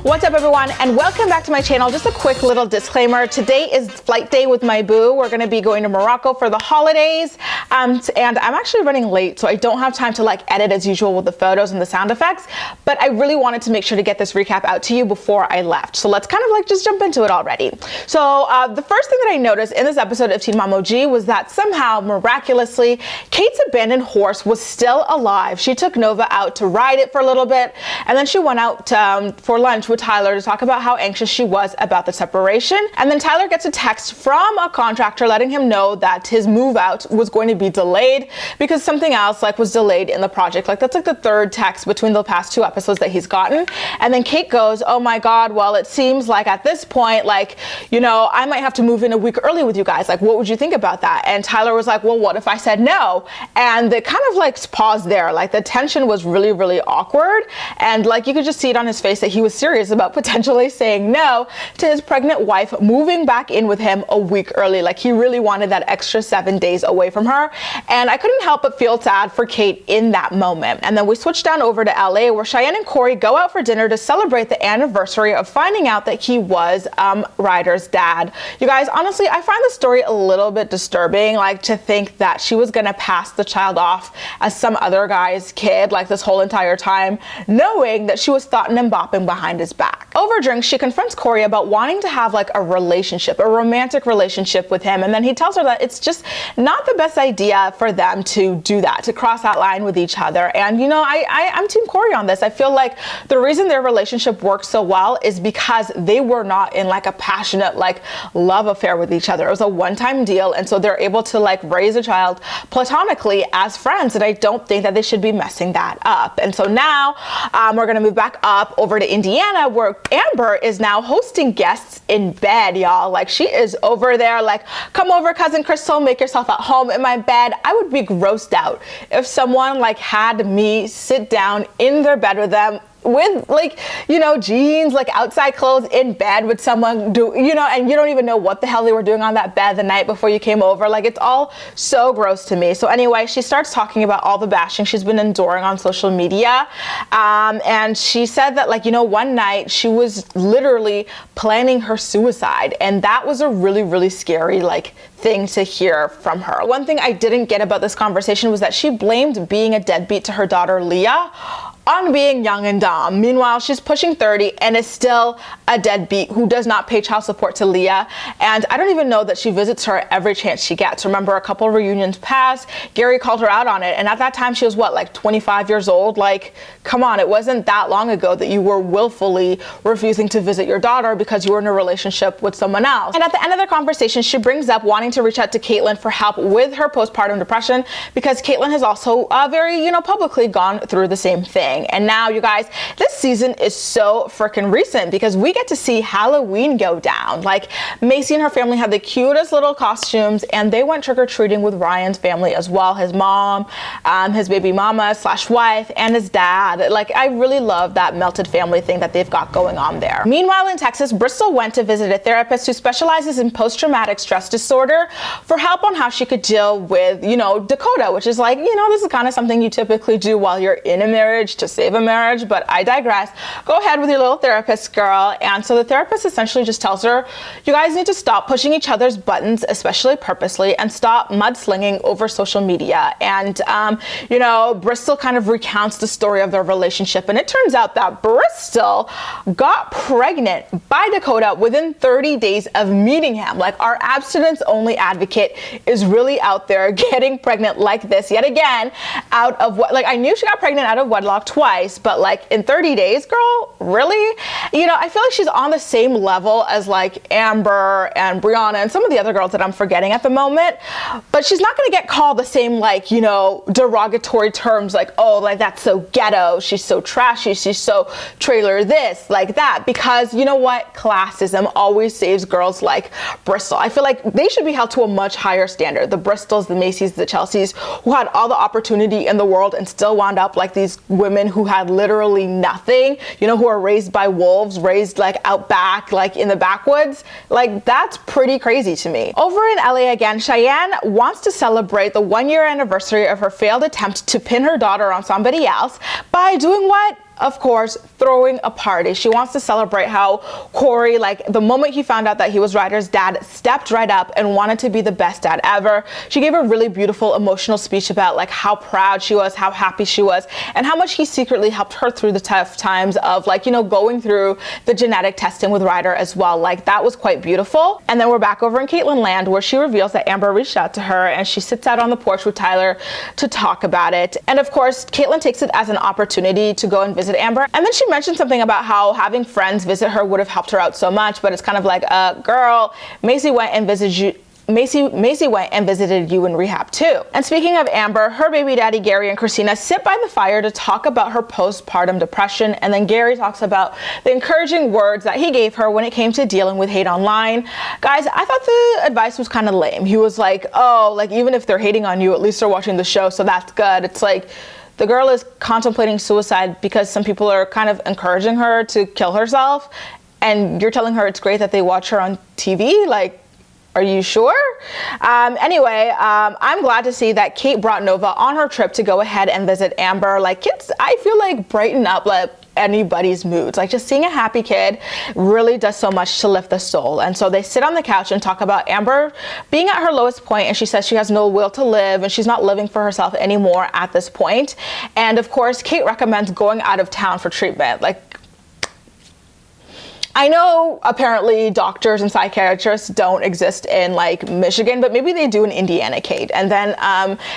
What's up everyone, and welcome back to my channel. Just a quick little disclaimer. Today is flight day with my boo. We're gonna be going to Morocco for the holidays. And I'm actually running late, so I don't have time to edit as usual with the photos and the sound effects, but I really wanted to make sure to get this recap out to you before I left. So let's kind of just jump into it already. So the first thing that I noticed in this episode of Teen Mom OG was that somehow, miraculously, Kate's abandoned horse was still alive. She took Nova out to ride it for a little bit, and then she went out for lunch with Tyler to talk about how anxious she was about the separation. And then Tyler gets a text from a contractor letting him know that his move out was going to be delayed because something else was delayed in the project. That's the third text between the past two episodes that he's gotten. And then Kate goes, oh my God, well, it seems like at this point, I might have to move in a week early with you guys. What would you think about that? And Tyler was like, well, what if I said no? And they kind of paused there. The tension was really, really awkward. And you could just see it on his face that he was serious about potentially saying no to his pregnant wife moving back in with him a week early. He really wanted that extra 7 days away from her. And I couldn't help but feel sad for Kate in that moment. And then we switched down over to LA, where Cheyenne and Corey go out for dinner to celebrate the anniversary of finding out that he was Ryder's dad. You guys, honestly, I find the story a little bit disturbing, to think that she was gonna pass the child off as some other guy's kid this whole entire time, knowing that she was thoughting and bopping behind his back. Over drinks, she confronts Corey about wanting to have a relationship, a romantic relationship with him, and then he tells her that it's just not the best idea for them to do that, to cross that line with each other. And I'm Team Corey on this. I feel like the reason their relationship worked so well is because they were not in a passionate love affair with each other. It was a one-time deal, and so they're able to raise a child platonically as friends, and I don't think that they should be messing that up. And so now we're gonna move back up over to Indiana, where Amber is now hosting guests in bed, y'all. She is over there come over, cousin Crystal, make yourself at home in my bed. I would be grossed out if someone had me sit down in their bed with them with jeans, outside clothes, in bed with someone and you don't even know what the hell they were doing on that bed the night before you came over. It's all so gross to me. So anyway, she starts talking about all the bashing she's been enduring on social media, and she said that one night she was literally planning her suicide, and that was a really, really scary thing to hear from her. One thing I didn't get about this conversation was that she blamed being a deadbeat to her daughter Leah on being young and dumb. Meanwhile, she's pushing 30 and is still a deadbeat who does not pay child support to Leah. And I don't even know that she visits her every chance she gets. Remember, a couple of reunions past, Gary called her out on it. And at that time, she was 25 years old? Come on, it wasn't that long ago that you were willfully refusing to visit your daughter because you were in a relationship with someone else. And at the end of the conversation, she brings up wanting to reach out to Caitlyn for help with her postpartum depression, because Caitlyn has also very, publicly gone through the same thing. And now, you guys, this season is so freaking recent because we get to see Halloween go down. Macy and her family had the cutest little costumes, and they went trick-or-treating with Ryan's family as well. His mom, his baby mama / wife, and his dad. I really love that melted family thing that they've got going on there. Meanwhile, in Texas, Bristol went to visit a therapist who specializes in post-traumatic stress disorder for help on how she could deal with, Dakota, which is this is kind of something you typically do while you're in a marriage to save a marriage, but I digress. Go ahead with your little therapist, girl. And so the therapist essentially just tells her, you guys need to stop pushing each other's buttons, especially purposely, and stop mudslinging over social media. And, Bristol kind of recounts the story of their relationship, and it turns out that Bristol got pregnant by Dakota within 30 days of meeting him. Our abstinence-only advocate is really out there getting pregnant like this yet again out of what, I knew she got pregnant out of wedlock twice, but in 30 days, girl, really? I feel like she's on the same level as Amber and Brianna and some of the other girls that I'm forgetting at the moment, but she's not gonna get called the same derogatory terms that's so ghetto, she's so trashy, she's so trailer this, that, because you know what? Classism always saves girls like Bristol. I feel like they should be held to a much higher standard. The Bristols, the Macys, the Chelseas, who had all the opportunity in the world and still wound up like these women who had literally nothing, who are raised by wolves, raised out back, in the backwoods. That's pretty crazy to me. Over in LA again, Cheyenne wants to celebrate the 1-year anniversary of her failed attempt to pin her daughter on somebody else by doing what? of course, throwing a party. She wants to celebrate how Corey, like the moment he found out that he was Ryder's dad, stepped right up and wanted to be the best dad ever. She gave a really beautiful emotional speech about like how proud she was, how happy she was, and how much he secretly helped her through the tough times of like, you know, going through the genetic testing with Ryder as well. Like that was quite beautiful. And then we're back over in Caitlin land where she reveals that Amber reached out to her and she sits out on the porch with Tyler to talk about it. And of course, Caitlin takes it as an opportunity to go and visit Amber. And then she mentioned something about how having friends visit her would have helped her out so much, but it's kind of like, girl, Macy went and visited you. Macy went and visited you in rehab too. And speaking of Amber, her baby daddy Gary and Christina sit by the fire to talk about her postpartum depression, and then Gary talks about the encouraging words that he gave her when it came to dealing with hate online. Guys, I thought the advice was kind of lame. He was like, oh, like even if they're hating on you, at least they're watching the show, so that's good. It's like, the girl is contemplating suicide because some people are kind of encouraging her to kill herself, and you're telling her it's great that they watch her on TV? Like, are you sure? Anyway, I'm glad to see that Kate brought Nova on her trip to go ahead and visit Amber. Like, kids, I feel like brighten up like anybody's moods. Like just seeing a happy kid really does so much to lift the soul. And so they sit on the couch and talk about Amber being at her lowest point, and she says she has no will to live and she's not living for herself anymore at this point. And of course, Kate recommends going out of town for treatment. Like, I know apparently doctors and psychiatrists don't exist in like Michigan, but maybe they do in Indiana, Kate. And then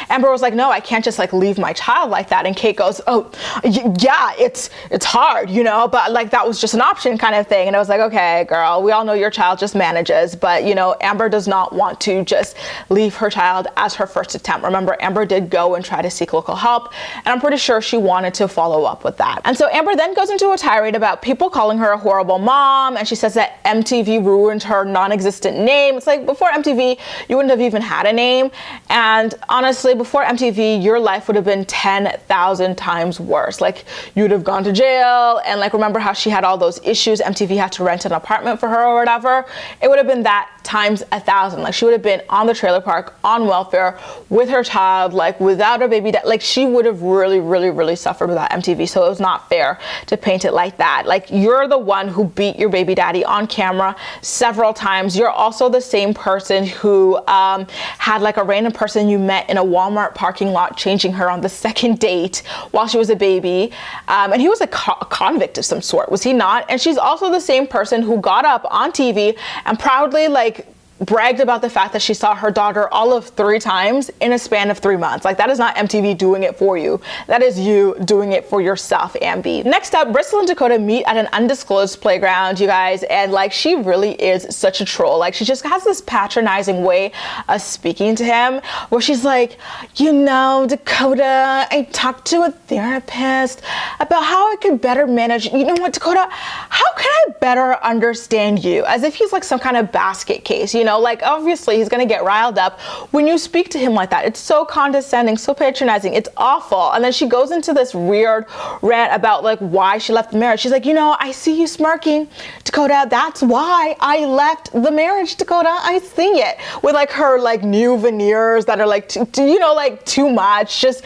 Amber was like, no, I can't just like leave my child like that. And Kate goes, oh yeah, it's hard, you know, but like that was just an option kind of thing. And I was like, okay, girl, we all know your child just manages, but you know, Amber does not want to just leave her child as her first attempt. Remember, Amber did go and try to seek local help, and I'm pretty sure she wanted to follow up with that. And so Amber then goes into a tirade about people calling her a horrible mom, and she says that MTV ruined her non-existent name. It's like, before MTV, you wouldn't have even had a name. And honestly, before MTV, your life would have been 10,000 times worse. Like, you'd have gone to jail, and like, remember how she had all those issues? MTV had to rent an apartment for her or whatever. It would have been that times 1,000. Like, she would have been on the trailer park, on welfare, with her child, like without a baby. Like, she would have really suffered without MTV. So it was not fair to paint it like that. Like, you're the one who beat your baby daddy on camera several times. You're also the same person who had like a random person you met in a Walmart parking lot changing her on the second date while she was a baby. And he was a convict of some sort, was he not? And she's also the same person who got up on TV and proudly like bragged about the fact that she saw her daughter all of 3 times in a span of 3 months. Like, that is not MTV doing it for you. That is you doing it for yourself, Ambi. Next up, Bristol and Dakota meet at an undisclosed playground, you guys, and like, she really is such a troll. Like, she just has this patronizing way of speaking to him where she's like, you know, Dakota, I talked to a therapist about how I could better manage. You know what, Dakota, how can I better understand you? As if he's like some kind of basket case, you know? Like, obviously he's gonna get riled up when you speak to him like that. It's so condescending, so patronizing, it's awful. And then she goes into this weird rant about like why she left the marriage. She's like, you know, I see you smirking, Dakota, that's why I left the marriage, Dakota, I see it. With like her like new veneers that are like, you know, like too much. Just,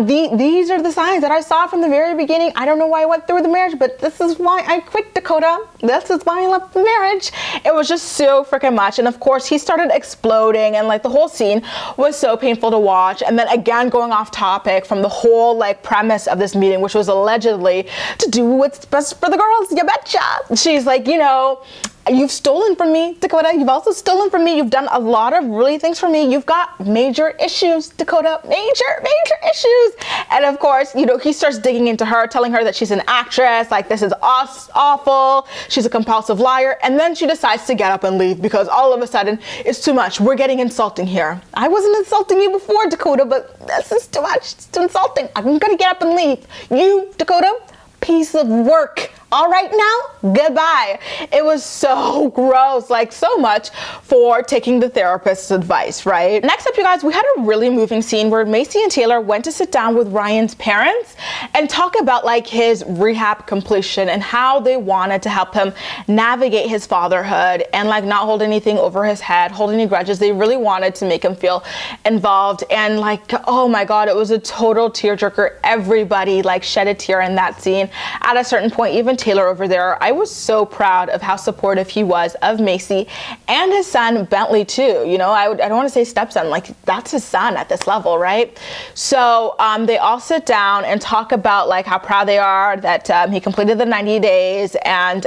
these are the signs that I saw from the very beginning. I don't know why I went through the marriage, but this is why I quit, Dakota. This is why I left the marriage. It was just so freaking much. And of course he started exploding, and like the whole scene was so painful to watch. And then again, going off topic from the whole like premise of this meeting, which was allegedly to do what's best for the girls, you betcha. She's like, you know, you've stolen from me, Dakota. You've also stolen from me. You've done a lot of really things for me. You've got major issues, Dakota. Major issues. And of course, you know, he starts digging into her, telling her that she's an actress. Like, this is awful. She's a compulsive liar. And then she decides to get up and leave because all of a sudden it's too much. We're getting insulting here. I wasn't insulting you before, Dakota, but this is too much. It's too insulting. I'm gonna get up and leave. You, Dakota, piece of work. All right now, goodbye. It was so gross, like so much for taking the therapist's advice, right? Next up, you guys, we had a really moving scene where Macy and Taylor went to sit down with Ryan's parents and talk about like his rehab completion and how they wanted to help him navigate his fatherhood and like not hold anything over his head, hold any grudges. They really wanted to make him feel involved, and like, oh my God, it was a total tearjerker. Everybody like shed a tear in that scene. At a certain point, even Taylor over there, I was so proud of how supportive he was of Macy and his son Bentley too. You know, I don't want to say stepson, like that's his son at this level, right? So they all sit down and talk about like how proud they are that he completed the 90 days, and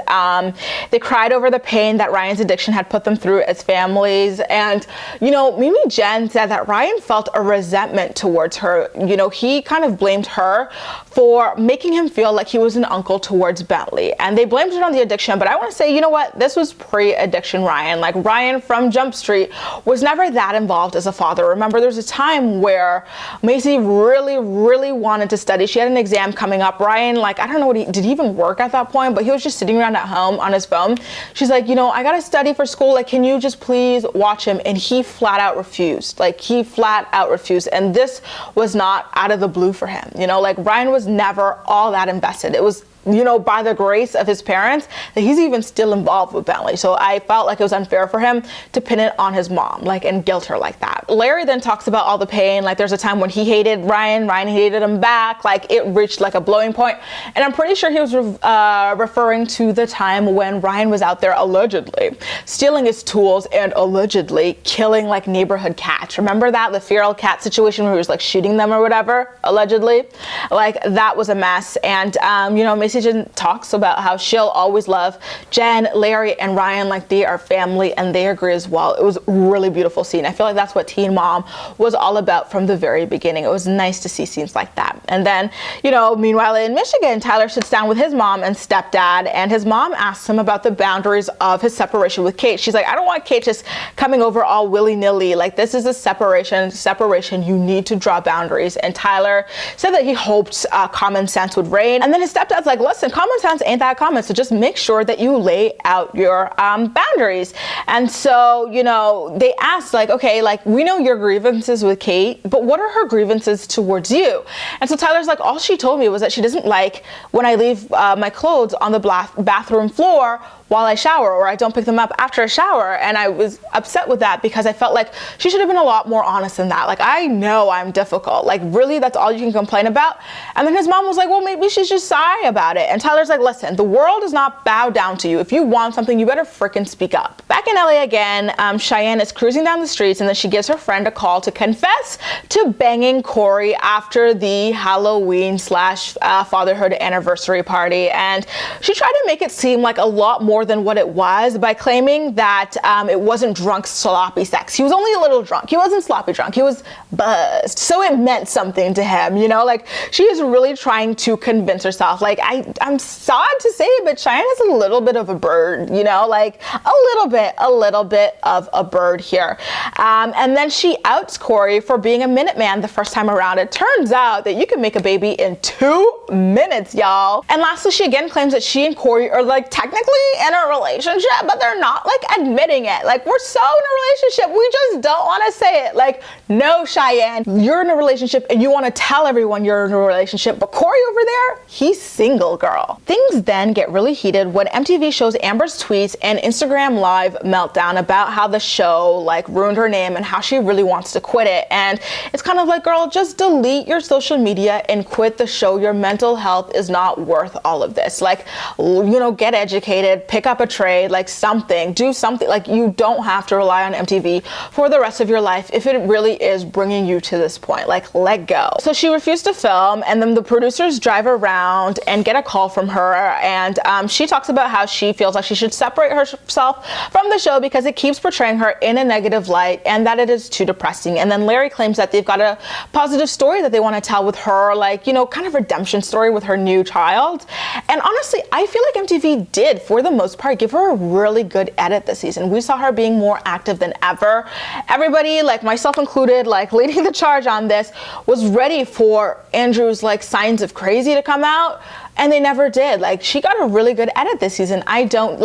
they cried over the pain that Ryan's addiction had put them through as families. And you know, Mimi Jen said that Ryan felt a resentment towards her. You know, he kind of blamed her for making him feel like he was an uncle towards Bentley, and they blamed it on the addiction. But I want to say, you know what, this was pre-addiction Ryan. Like Ryan from Jump Street was never that involved as a father. Remember, there was a time where Macy really wanted to study. She had an exam coming up. Ryan, like, I don't know did he even work at that point, but he was just sitting around at home on his phone. She's like, you know, I gotta study for school, like, can you just please watch him? And he flat out refused. Like, he flat out refused. And this was not out of the blue for him. You know, like, Ryan was never all that invested. It was, you know, by the grace of his parents that he's even still involved with Bentley. So I felt like it was unfair for him to pin it on his mom, like, and guilt her like that. Larry then talks about all the pain. Like, there's a time when he hated Ryan hated him back. Like, it reached like a blowing point. And I'm pretty sure he was referring to the time when Ryan was out there allegedly stealing his tools and allegedly killing like neighborhood cats. Remember that? The feral cat situation where he was like shooting them or whatever, allegedly. Like, that was a mess. And, you know, Macy Jen talks about how she'll always love Jen, Larry, and Ryan like they are family, and they agree as well. It was a really beautiful scene. I feel like that's what Teen Mom was all about from the very beginning. It was nice to see scenes like that. And then, you know, meanwhile in Michigan, Tyler sits down with his mom and stepdad, and his mom asks him about the boundaries of his separation with Kate. She's like, I don't want Kate just coming over all willy-nilly. Like, this is a separation. You need to draw boundaries. And Tyler said that he hoped common sense would reign. And then his stepdad's like, listen, common sense ain't that common, so just make sure that you lay out your boundaries. And so, you know, they asked like, okay, like, we know your grievances with Kate, but what are her grievances towards you? And so Tyler's like, all she told me was that she doesn't like when I leave my clothes on the bathroom floor while I shower, or I don't pick them up after a shower. And I was upset with that because I felt like she should have been a lot more honest than that. Like, I know I'm difficult. Like, really, that's all you can complain about? And then his mom was like, well, maybe she's just sorry about it. And Tyler's like, listen, the world does not bow down to you. If you want something, you better freaking speak up. Back in LA again, Cheyenne is cruising down the streets, and then she gives her friend a call to confess to banging Corey after the Halloween / fatherhood anniversary party. And she tried to make it seem like a lot more than what it was by claiming that it wasn't drunk sloppy sex. He was only a little drunk. He wasn't sloppy drunk. He was buzzed. So it meant something to him, you know? Like, she is really trying to convince herself. Like, I'm sad to say it, but Cheyenne is a little bit of a bird, you know? Like, a little bit of a bird here. And then she outs Corey for being a Minuteman the first time around. It turns out that you can make a baby in 2 minutes, y'all. And lastly, she again claims that she and Corey are like technically in a relationship, but they're not like admitting it. Like, we're so in a relationship, we just don't want to say it. Like, no, Cheyenne, you're in a relationship and you want to tell everyone you're in a relationship, but Corey over there, he's single, girl. Things then get really heated when MTV shows Amber's tweets and Instagram live meltdown about how the show like ruined her name and how she really wants to quit it. And it's kind of like, girl, just delete your social media and quit the show. Your mental health is not worth all of this. Like, you know, get educated, pick up a trade, like something, do something. Like, you don't have to rely on MTV for the rest of your life if it really is bringing you to this point. Like, let go. So she refused to film, and then the producers drive around and get a call from her, and she talks about how she feels like she should separate herself from the show because it keeps portraying her in a negative light and that it is too depressing. And then Larry claims that they've got a positive story that they want to tell with her, like, you know, kind of redemption story with her new child. And honestly, I feel like MTV did, for the most part, give her a really good edit this season. We saw her being more active than ever. Everybody, like myself included, like leading the charge on this, was ready for Andrew's like signs of crazy to come out. and they never did. Like, she got a really good edit this season.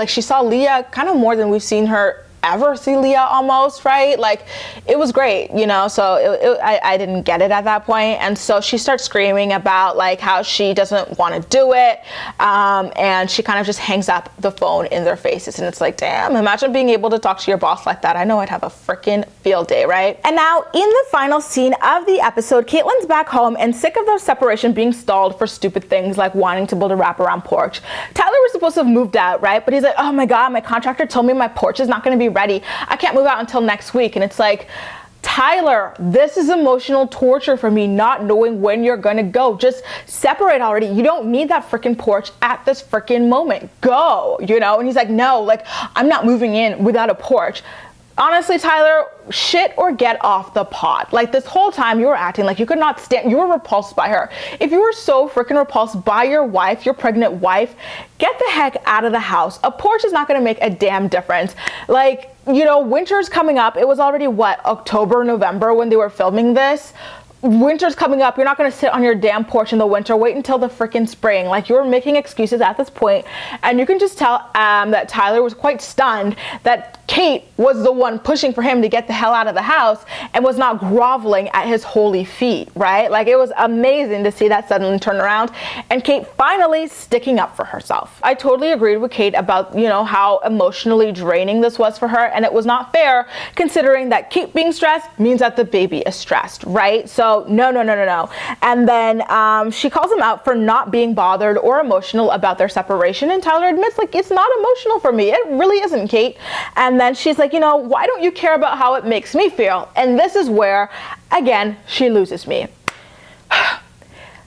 She saw Leah kind of more than we've seen her ever see Leah almost, right? Like, it was great, you know, so I didn't get it at that point. And so she starts screaming about like how she doesn't want to do it, and she kind of just hangs up the phone in their faces. And it's like, damn, imagine being able to talk to your boss like that. I know I'd have a freaking field day, right? And now in the final scene of the episode, Caitlin's back home and sick of their separation being stalled for stupid things like wanting to build a wraparound porch. Tyler was supposed to have moved out, right? But he's like, oh my God, my contractor told me my porch is not going to be ready. I can't move out until next week. And it's like, Tyler, this is emotional torture for me, not knowing when you're gonna go. Just separate already. You don't need that freaking porch at this freaking moment. Go, you know? And he's like, no, like, I'm not moving in without a porch. Honestly, Tyler, shit or get off the pot. Like, this whole time you were acting like you could not stand, you were repulsed by her. If you were so freaking repulsed by your wife, your pregnant wife, get the heck out of the house. A porch is not gonna make a damn difference. Like, you know, winter's coming up. It was already what, October, November when they were filming this? Winter's coming up. You're not going to sit on your damn porch in the winter. Wait until the freaking spring. Like, you're making excuses at this point, and you can just tell that Tyler was quite stunned that Kate was the one pushing for him to get the hell out of the house and was not groveling at his holy feet, right? Like, it was amazing to see that suddenly turn around and Kate finally sticking up for herself. I totally agreed with Kate about, you know, how emotionally draining this was for her, and it was not fair considering that Kate being stressed means that the baby is stressed, right? So no. And then she calls him out for not being bothered or emotional about their separation, and Tyler admits, like, it's not emotional for me. It really isn't, Kate. And then she's like, you know, why don't you care about how it makes me feel? And this is where, again, she loses me.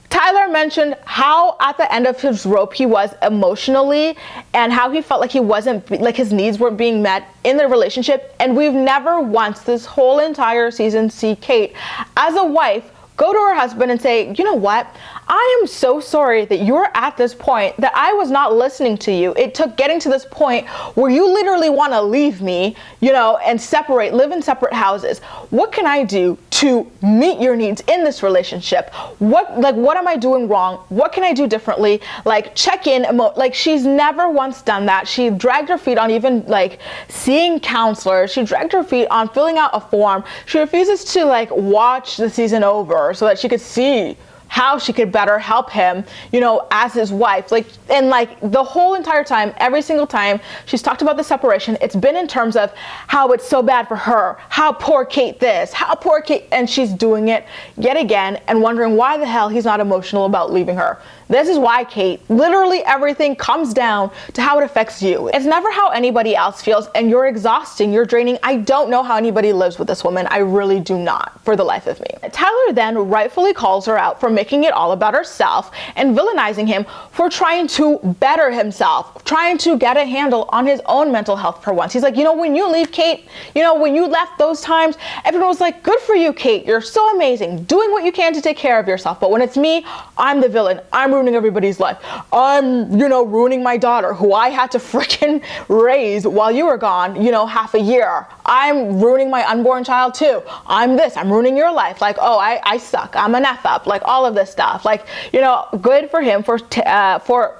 Tyler mentioned how at the end of his rope he was emotionally and how he felt like he wasn't, like his needs weren't being met in the relationship. And we've never once this whole entire season see Kate as a wife go to her husband and say, you know what? I am so sorry that you're at this point, that I was not listening to you. It took getting to this point where you literally want to leave me, you know, and separate, live in separate houses. What can I do to meet your needs in this relationship? What am I doing wrong? What can I do differently? Like, check in, like, she's never once done that. She dragged her feet on even like seeing counselors. She dragged her feet on filling out a form. She refuses to like watch the season over so that she could see how she could better help him, you know, as his wife. Like, and like the whole entire time, every single time she's talked about the separation, it's been in terms of how it's so bad for her, how poor Kate this, how poor Kate, and she's doing it yet again and wondering why the hell he's not emotional about leaving her. This is why, Kate, literally everything comes down to how it affects you. It's never how anybody else feels, and you're exhausting, you're draining. I don't know how anybody lives with this woman. I really do not, for the life of me. Tyler then rightfully calls her out for making it all about herself and villainizing him for trying to better himself, trying to get a handle on his own mental health for once. He's like, you know, when you leave, Kate, you know, when you left those times, everyone was like, good for you, Kate. You're so amazing, doing what you can to take care of yourself. But when it's me, I'm the villain. I'm ruining everybody's life. I'm, you know, ruining my daughter who I had to freaking raise while you were gone, you know, half a year. I'm ruining my unborn child too. I'm this, I'm ruining your life. Like, oh, I suck. I'm an F up. Like, all of this stuff. Like, you know, good for him for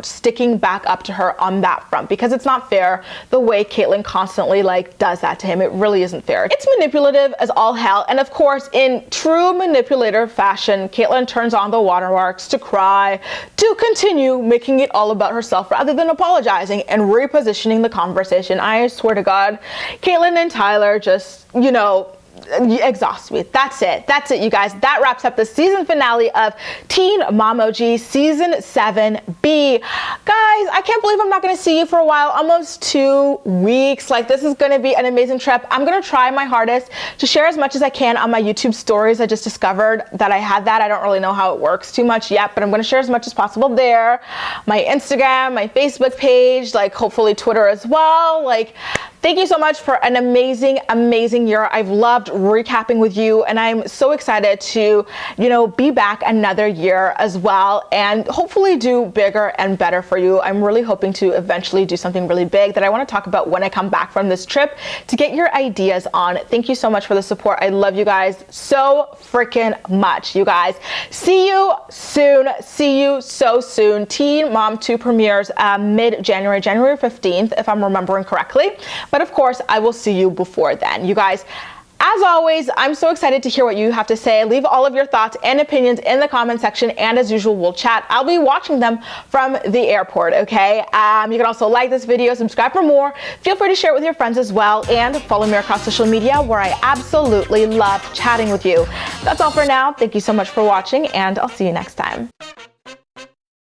sticking back up to her on that front, because it's not fair the way Caitlyn constantly like does that to him. It really isn't fair. It's manipulative as all hell. And of course, in true manipulator fashion, Caitlyn turns on the watermarks to cry, to continue making it all about herself rather than apologizing and repositioning the conversation. I swear to God, Caitlyn and Tyler just, you know, exhaust me. That's it, you guys. That wraps up the season finale of Teen Momoji season 7B. Guys, I can't believe I'm not going to see you for a while, almost 2 weeks. Like, this is going to be an amazing trip. I'm going to try my hardest to share as much as I can on my YouTube stories. I just discovered that I had that. I don't really know how it works too much yet, but I'm going to share as much as possible there. My Instagram, my Facebook page, like hopefully Twitter as well. Like, Thank you so much for an amazing, amazing year. I've loved recapping with you, and I'm so excited to, be back another year as well, and hopefully do bigger and better for you. I'm really hoping to eventually do something really big that I want to talk about when I come back from this trip to get your ideas on. Thank you so much for the support. I love you guys so freaking much, you guys. See you soon. See you so soon. Teen Mom 2 premieres mid-January, January 15th, if I'm remembering correctly. But of course, I will see you before then. You guys, as always, I'm so excited to hear what you have to say. Leave all of your thoughts and opinions in the comment section, and as usual, we'll chat. I'll be watching them from the airport, okay? You can also like this video, subscribe for more. Feel free to share it with your friends as well, and follow me across social media where I absolutely love chatting with you. That's all for now. Thank you so much for watching, and I'll see you next time.